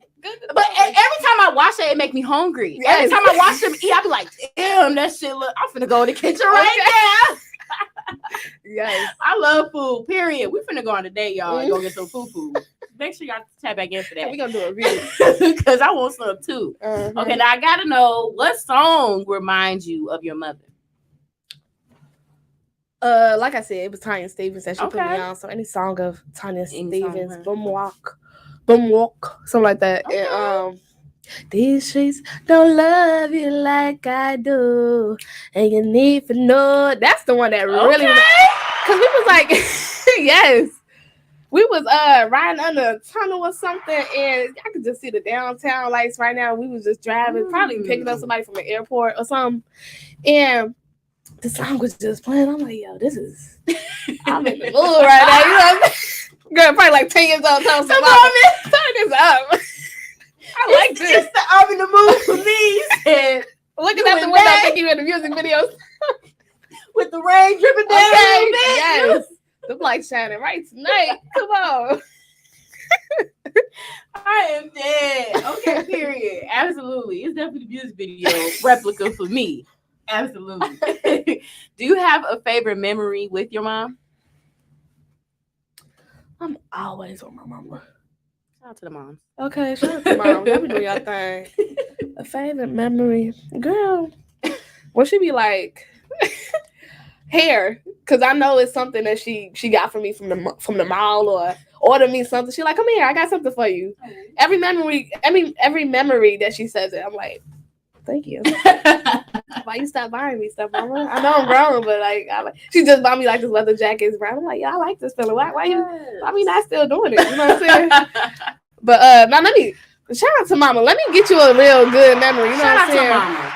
But every time I watch it, it make me hungry. Yes. Every time I watch them eat, I be like, damn, that shit look. I'm finna go in the kitchen right now. Yes. I love food, period. We finna go on a date, y'all, and go get some food. Make sure y'all tap back in for that. We gonna do a review. Because I want some too. Okay, now I gotta know, what song reminds you of your mother? Like I said, it was Tanya Stevens that she put me on. So any song of Tanya Stevens, Boom Walk, something like that. Okay. And these streets don't love you like I do, and you need to know. That's the one that really, because we was like, yes, we was riding under a tunnel or something, and I could just see the downtown lights right now. We was just driving, probably picking up somebody from the airport or something, and the song was just playing. I'm like, yo, this is, I'm in the mood right now. You know what I'm saying? Girl, probably like 10 years old. Turn this up. I like this. It's the I'm in the mood for me. Looking out the window, thinking you in the music videos with the rain dripping down. Okay, yes, the light shining right tonight. Come on. I am dead. Okay, period. Absolutely, it's definitely the music video replica for me. Absolutely. Do you have a favorite memory with your mom? I'm always with my mama. Shout out to the moms. Okay, shout out to mom. Let me do your thing. A favorite memory, girl. Well, she be like hair, because I know it's something that she got for me from the mall or order me something. She like, come here, I got something for you. Every memory that she says it, I'm like, thank you. Why you stop buying me stuff, mama? I know I'm grown, but like she just bought me like this leather jacket. I'm like, yeah, I like this feeling. Why me not still doing it? You know what I'm saying? But now let me shout out to mama. Let me get you a real good memory. You know what I'm saying? Shout out to mama.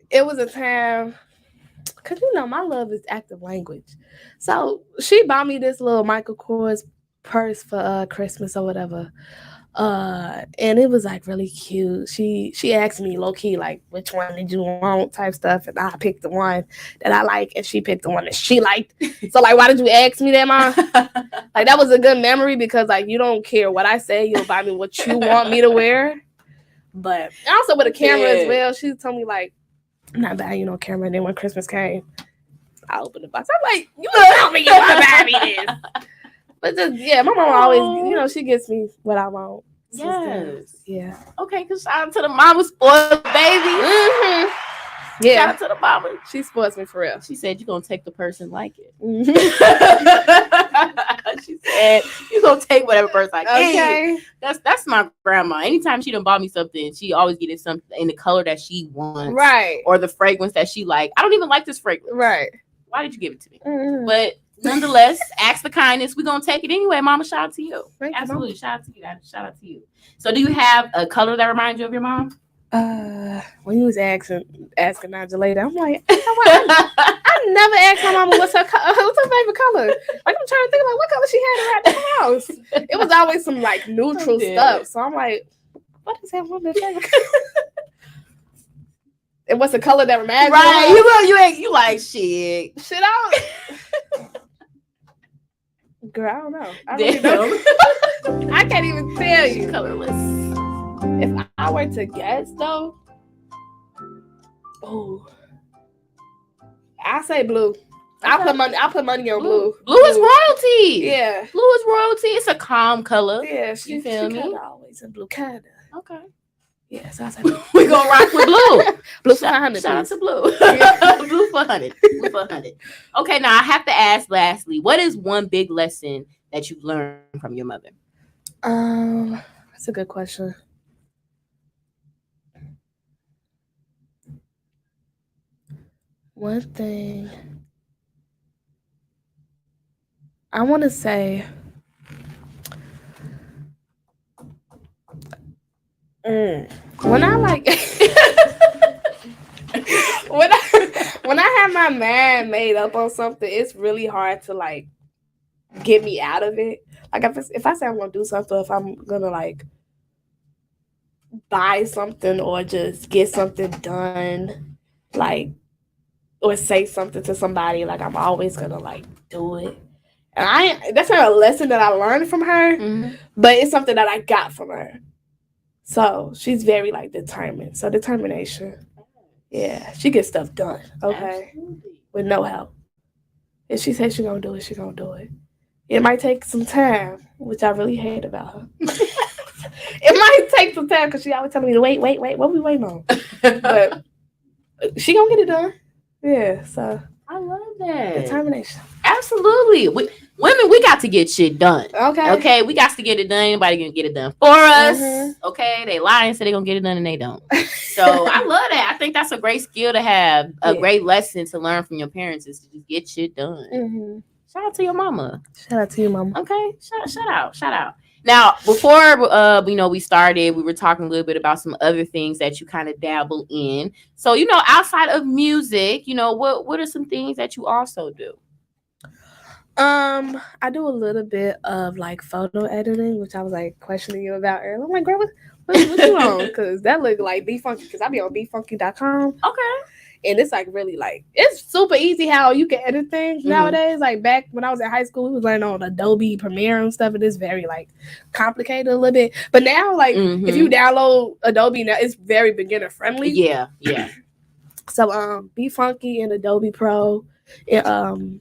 It was a time, cause you know my love is active language. So she bought me this little Michael Kors purse for Christmas or whatever. And it was like really cute. She asked me low key like, which one did you want type stuff, and I picked the one that I like, and she picked the one that she liked. So like, why did you ask me that, Mom? Like that was a good memory because like you don't care what I say, you'll buy me what you want me to wear. But also with a camera as well, she told me like, I'm not buying you no camera. And then when Christmas came, I opened the box. I'm like, you tell me you want to buy me this. But just, yeah, my mom always, she gets me what I want. Yes. Yeah. Okay, because shout out to the mama spoiled baby. Mm-hmm. Yeah. Shout out to the mama. She spoils me for real. She said you're going to take the person like it. Mm-hmm. She said you're going to take whatever person like it. Okay. That's my grandma. Anytime she done bought me something, she always get it something in the color that she wants. Right. Or the fragrance that she like. I don't even like this fragrance. Right. Why did you give it to me? Mm-hmm. But nonetheless, ask the kindness. We're going to take it anyway. Mama, shout out to you. Absolutely. You, shout out to you. Shout out to you. So do you have a color that reminds you of your mom? When you was asking Angela, I'm like, I never asked my mama what's her favorite color. Like I'm trying to think like what color she had around the house. It was always some like neutral stuff. So I'm like, what is that woman's favorite color? And what's the color that reminds me? Right. You like shit. Shit out. Girl, I don't know. I can't even tell you. Colorless. If I were to guess though, I say blue. Okay. I'll put money on blue. Blue is royalty. Yeah. Blue is royalty. It's a calm color. Yeah, you feel me? Always in blue kinda. Okay. Yeah, so I said We gonna rock with Blue. Blue for 100. Shout out Please. to Blue. Blue for 100. Blue for 100. Okay, now I have to ask lastly, what is one big lesson that you learned from your mother? That's a good question. One thing I want to say, when I like, when I have my mind made up on something, it's really hard to like get me out of it. Like if I say I'm gonna do something, if I'm gonna like buy something or just get something done, like or say something to somebody, like I'm always gonna like do it. And that's not a lesson that I learned from her, but it's something that I got from her. So she's very like determined. So determination. Yeah. She gets stuff done. Okay. Absolutely. With no help. If she says she's gonna do it, she's gonna do it. It might take some time, which I really hate about her. It might take some time because she always telling me to wait. What we waiting on? But she gonna get it done. Yeah, so I love that. determination. Absolutely. Women, we got to get shit done. Okay, we got to get it done. Anybody can get it done for us. Okay, they lie and say they're gonna get it done and they don't. So I love that. I think that's a great skill to have. A great lesson to learn from your parents is to just get shit done. Shout out to your mama. Shout out to you, mama. Okay, shout out. Now, before we started, we were talking a little bit about some other things that you kind of dabble in. So, outside of music, what are some things that you also do? I do a little bit of like photo editing, which I was like questioning you about earlier. I'm like, girl, what you on? Because that look like Be Funky. Because I be on befunky.com. Okay. And it's like really like it's super easy how you can edit things nowadays. Like back when I was in high school, we was learning on Adobe Premiere and stuff. It is very like complicated a little bit. But now, like if you download Adobe now, it's very beginner friendly. Yeah. So Be Funky and Adobe Pro.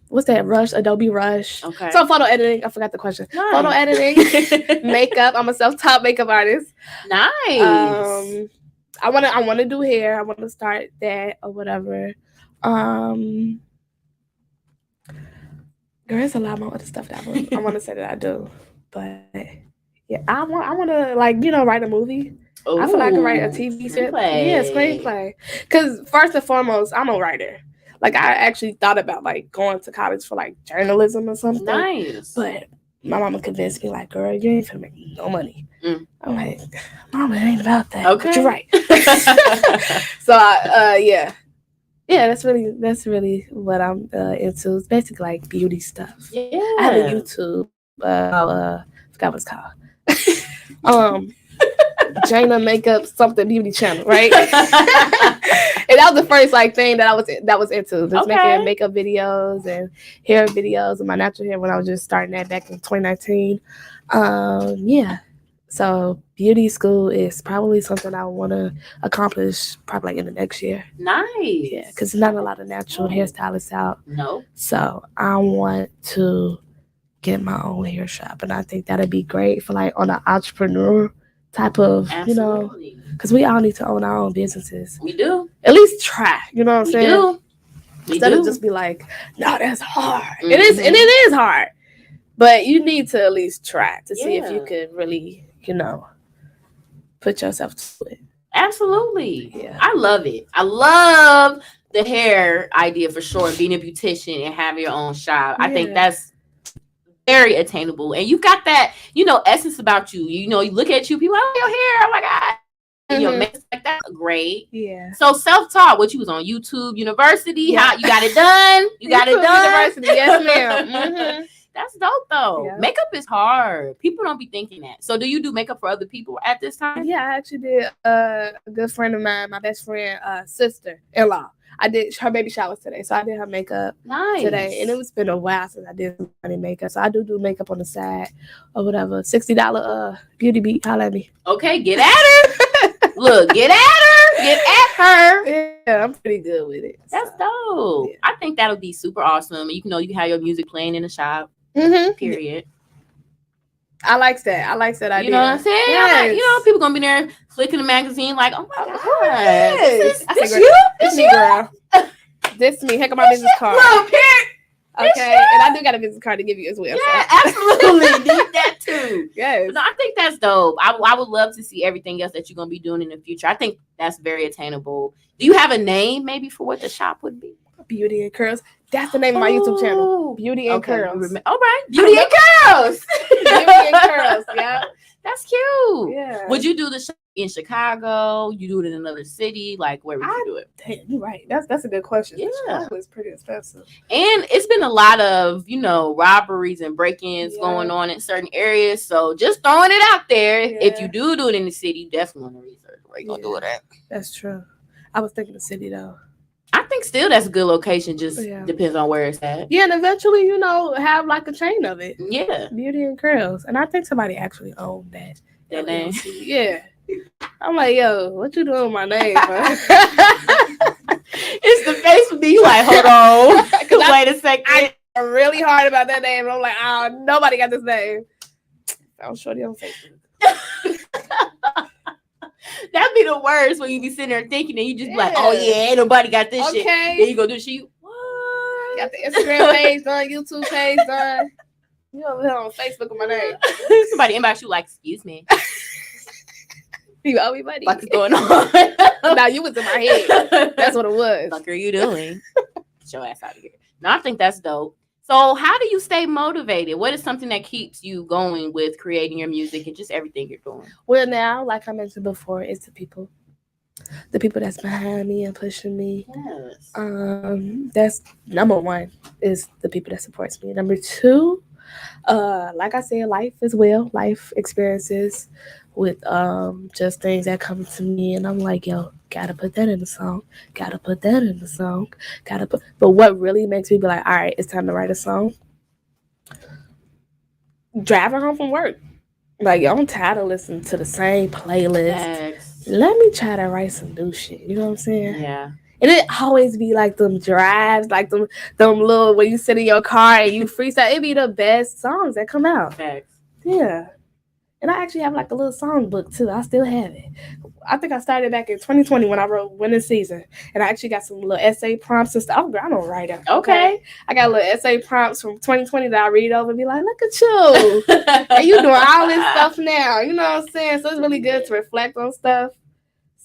What's that? Adobe Rush. Okay. So photo editing. I forgot the question. Nice. Photo editing, makeup. I'm a self-taught makeup artist. Nice. I wanna do hair. I wanna start that or whatever. There's a lot more other stuff that I wanna say that I do. But yeah, I wanna like, write a movie. Ooh, I feel like I can write a TV set. Yeah, screenplay. Because first and foremost, I'm a writer. Like I actually thought about like going to college for like journalism or something. Nice. But my mama convinced me like, girl, you ain't finna make no money. I'm like, mama, it ain't about that. Okay. But you're right. So yeah, that's really what I'm into. It's basically like beauty stuff. Yeah. I have a YouTube. Forgot what it's called. Jana Makeup something beauty channel, right? And that was the first like thing that I was into, just making makeup videos and hair videos and my natural hair when I was just starting that back in 2019. Yeah. So beauty school is probably something I want to accomplish probably like in the next year. Nice. Yeah, because there's not a lot of natural hairstylists out. No. So I want to get my own hair shop, and I think that'd be great for like on an entrepreneur type of, absolutely. Because we all need to own our own businesses. We do. At least try. You know what I'm saying? Do. Instead of just be like, no, that's hard. It is, and it is hard. But you need to at least try to see if you could really, put yourself to it. Absolutely. Yeah. I love it. I love the hair idea for sure. Being a beautician and having your own shop. I think that's very attainable. And you got that, essence about you. You look at you, people, your hair, oh my God. Your makeup like that, great. Yeah. So self-taught, what you was on YouTube University, how you got it done? You got it done? University, yes, ma'am. That's dope though. Yeah. Makeup is hard. People don't be thinking that. So do you do makeup for other people at this time? Yeah, I actually did a good friend of mine, my best friend, sister-in-law. I did her baby shower today, so I did her makeup today, and it's been a while since I did any makeup. So I do makeup on the side or whatever. $60 beauty beat. Holla at me. Okay, get at her. Look, get at her. Get at her. Yeah, I'm pretty good with it. That's dope. Yeah. I think that'll be super awesome. You can have your music playing in the shop. Period. I like that. I like that idea. You know what I'm saying? Yes. I'm like, you know, people gonna be there flicking the magazine like, oh my god, yes. this you? This me, girl. This me. Heck of my business card. Look here. Okay, and I do got a business card to give you as well. Yeah, so. absolutely. Need that too. Yes. No, I think that's dope. I would love to see everything else that you're gonna be doing in the future. I think that's very attainable. Do you have a name maybe for what the shop would be? Beauty and Curls. That's the name of my YouTube channel. Beauty and Curls. All right. Beauty and Curls. Beauty and Curls. Yeah. That's cute. Yeah. Would you do the shop in Chicago? You do it in another city? Like where would you do it? Damn, you're right. That's a good question. Yeah. Chicago is pretty expensive. And it's been a lot of, robberies and break-ins going on in certain areas. So just throwing it out there. Yeah. If you do it in the city, you definitely want to research where you're going to do it at. That's true. I was thinking the city though. I think still that's a good location. Just depends on where it's at. Yeah, and eventually, have like a chain of it. Yeah. Beauty and Curls. And I think somebody actually owned that. That name. Yeah. I'm like, yo, what you doing with my name, bro? It's the face with me. Like, hold on. Wait a second. I'm really hard about that name. I'm like, oh, nobody got this name. I'm shorty on Facebook. That'd be the worst when you be sitting there thinking and you just be like, oh yeah, ain't nobody got this shit. Then you go do shit. What? Got the Instagram page done, YouTube page done. You over here on Facebook with my name. Somebody inbox you like, excuse me. You owe me money. What's going on? Now you was in my head. That's what it was. What are you doing? Get your ass out of here. No, I think that's dope. So how do you stay motivated? What is something that keeps you going with creating your music and just everything you're doing? Well, now, like I mentioned before, it's the people that's behind me and pushing me. Yes. That's number one, is the people that supports me. Number two, like I said, life experiences with just things that come to me, and I'm like, yo, gotta put that in the song, but what really makes me be like, all right, it's time to write a song? Driving home from work, like, yo, I'm tired of listening to the same playlist. Yes. Let me try to write some new shit. You know what I'm saying? Yeah. And it always be like them drives, like them little, when you sit in your car and you freestyle, it be the best songs that come out. Facts. Yeah. And I actually have like a little song book too. I still have it. I think I started back in 2020 when I wrote Winning Season. And I actually got some little essay prompts and stuff. Oh, girl, I don't write it. Okay. I got little essay prompts from 2020 that I read over and be like, look at you. And you doing all this stuff now. You know what I'm saying? So it's really good to reflect on stuff.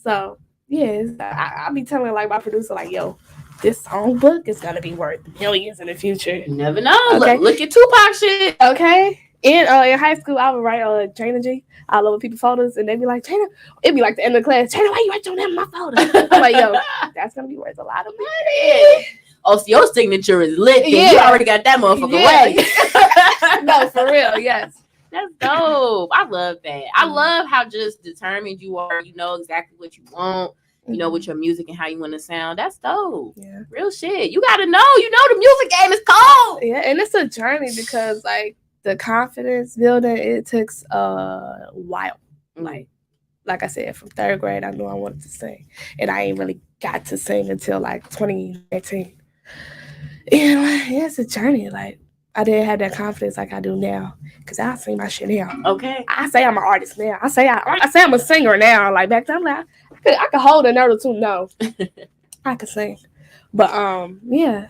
So, yeah, I be telling like my producer, like, yo, this song book is going to be worth millions in the future. You never know. Okay. Look at Tupac shit. Okay. In high school, I would write Jana Ghee all over people's photos, and they'd be like, Jana, it'd be like the end of the class, Jana, why you write your name in my photo? I'm like, yo, that's going to be worth a lot of money. Oh, so your signature is lit. Yeah. You already got that motherfucker ready. No, for real, yes. That's dope. I love that. I love how just determined you are. You know exactly what you want. You know, with your music and how you want to sound. That's dope. Yeah. Real shit. You got to know. You know the music game is cold. Yeah, and it's a journey because, like, the confidence building, it takes a while. Like I said, from third grade, I knew I wanted to sing. And I ain't really got to sing until, like, 2018. And, yeah, it's a journey. Like, I didn't have that confidence like I do now. Because I sing my shit now. Okay. I say I'm an artist now. I say I'm a singer now. Like, back then, I'm like, I could hold a note or two. No. I could sing. But, yeah,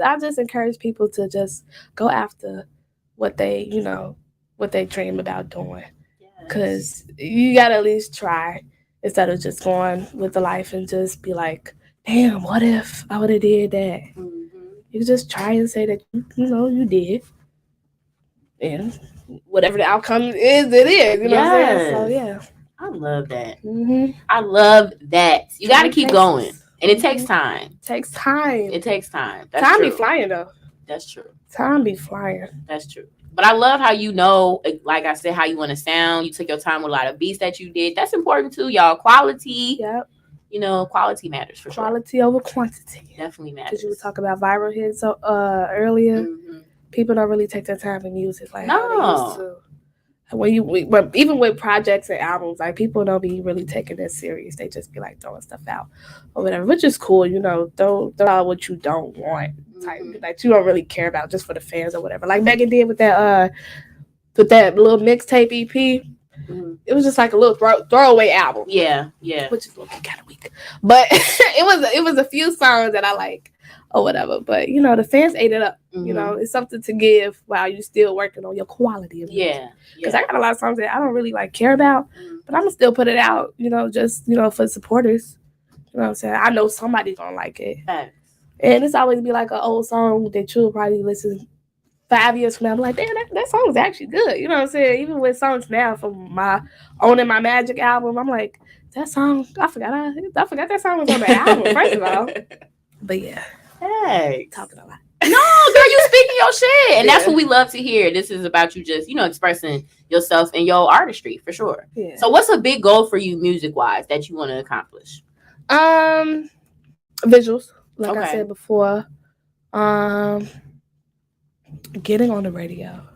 I just encourage people to just go after what they dream about doing. Because you got to at least try instead of just going with the life and just be like, damn, what if I would have did that? Mm-hmm. You just try and say that, you did. And whatever the outcome is, it is. You know what I'm saying? So, yeah. I love that. Mm-hmm. I love that. You got to keep going. And it takes time. It takes time. That's time true. Be flying, though. That's true. Time be flying. That's true. But I love how like I said, how you want to sound. You took your time with a lot of beats that you did. That's important too, y'all. Quality. Yep. Quality matters for sure. Quality over quantity. Definitely matters. Because you were talking about viral hits earlier. Mm-hmm. People don't really take their time in music like how they used to. But even with projects and albums, like, people don't be really taking it serious. They just be like throwing stuff out or whatever, which is cool. Throw out what you don't want, type, like, you don't really care about just for the fans or whatever. Like Megan did with that with that little mixtape EP. It was just like a little throwaway album. Yeah, which is looking kind of weak, but it was a few songs that I like or whatever. But you know, the fans ate it up. You know, it's something to give while you still working on your quality of music. Because I got a lot of songs that I don't really like care about, but I'm gonna still put it out. You know, just for supporters. You know what I'm saying? I know somebody's gonna like it. Thanks. And it's always be like an old song that you'll probably listen 5 years from now. I'm like, damn, that song is actually good. You know what I'm saying? Even with songs now from my Owning My Magic album, I'm like, that song, I forgot that song was on the album, first of all. But yeah. Hey. Talking a lot. No, girl, you speaking your shit. And that's what we love to hear. This is about you just, expressing yourself and your artistry for sure. Yeah. So what's a big goal for you music-wise that you want to accomplish? Visuals. Like I said before. Getting on the radio.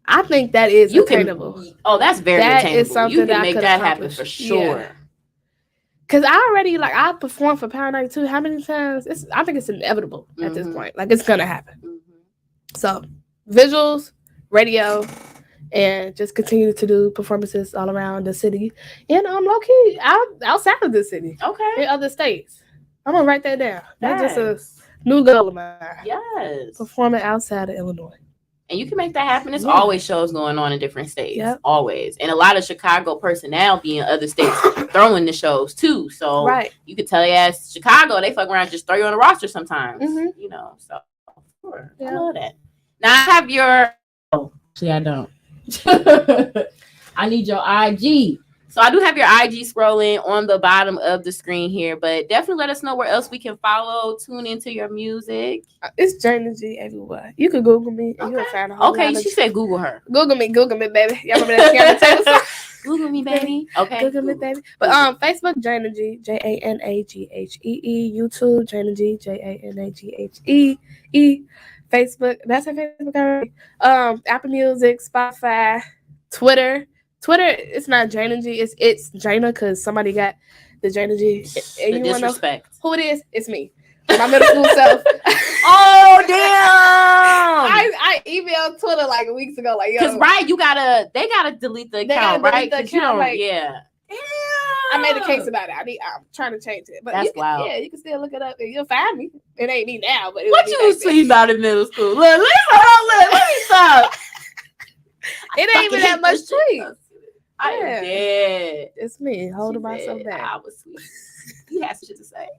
I think that is attainable. That's very attainable. Is something you can make that happen for sure. Yeah. Cause I already I performed for Power 92 how many times? I think it's inevitable at this point. Like it's gonna happen. So visuals, radio, and just continue to do performances all around the city. And low key outside of the city. Okay. In other states. I'm gonna write that down. That's just a new goal of mine. Yes. Performing outside of Illinois. And you can make that happen. There's always shows going on in different states. Yep. Always. And a lot of Chicago personnel be in other states throwing the shows too. So you could tell your ass Chicago, they fuck around, just throw you on the roster sometimes. So sure. I love that. Now I have your actually I don't. I need your IG. So I do have your IG scrolling on the bottom of the screen here, but definitely let us know where else we can follow, tune into your music. It's Jana Ghee everywhere. You can Google me and you'll find a whole lot she said Google her. Google me, baby. Y'all remember that Tiana Taylor song? Google me, baby. Okay. Google me, baby. But Facebook, Jana Ghee, JanaGhee. YouTube, Jana Ghee, JanaGhee. Facebook, that's her Facebook already. Apple Music, Spotify, Twitter, it's not Jana Ghee, it's Jana because somebody got the Jana Ghee. And the you disrespect. Who it is? It's me. My middle school self. Oh damn! I emailed Twitter like weeks ago, like, yo, because they gotta delete the account, right? The account, yeah. I made a case about it. I'm trying to change it, but that's wild. Yeah, you can still look it up and you'll find me. It ain't me now, but what you was tweeting about in middle school? Let me stop. It ain't even that much tweets. I did. It's me holding myself back. I was sweet. You had shit to say.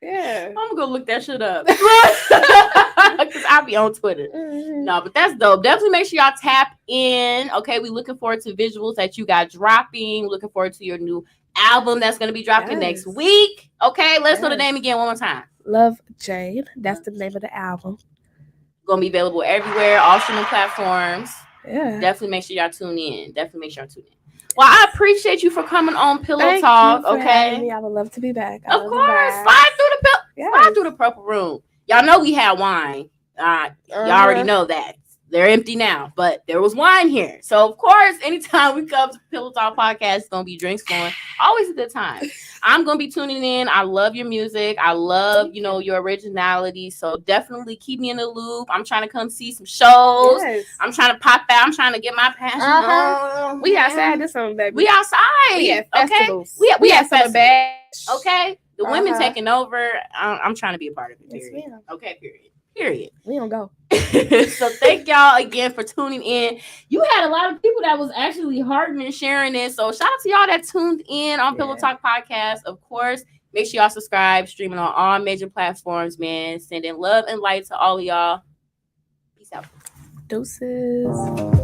Yeah. I'm gonna go look that shit up. Because I'll be on Twitter. No, but that's dope. Definitely make sure y'all tap in. Okay, we looking forward to visuals that you got dropping. Looking forward to your new album that's gonna be dropping next week. Okay, let's know the name again one more time. Love Jade. That's the name of the album. Gonna be available everywhere, all streaming platforms. Yeah. Definitely make sure y'all tune in. Well, I appreciate you for coming on Pillow Talk. Okay. I would love to be back. Of course. Slide through the purple room. Y'all know we had wine. Y'all already know that. They're empty now, but there was wine here. So, of course, anytime we come to Pillow Talk Podcast, it's going to be drinks flowing. Always a good time. I'm going to be tuning in. I love your music. I love, your originality. So, definitely keep me in the loop. I'm trying to come see some shows. Yes. I'm trying to pop out. I'm trying to get my passion on. We outside this one, baby. We outside. We at festivals. Okay? We at festivals. Okay? The women taking over. I'm trying to be a part of it. Period. Yes, okay, period. We don't go. So thank y'all again for tuning in. You had a lot of people that was actually hearting and sharing this. So shout out to y'all that tuned in on Pillow Talk Podcast. Of course, make sure y'all subscribe, streaming on all major platforms, man. Sending love and light to all of y'all. Peace out. Deuces.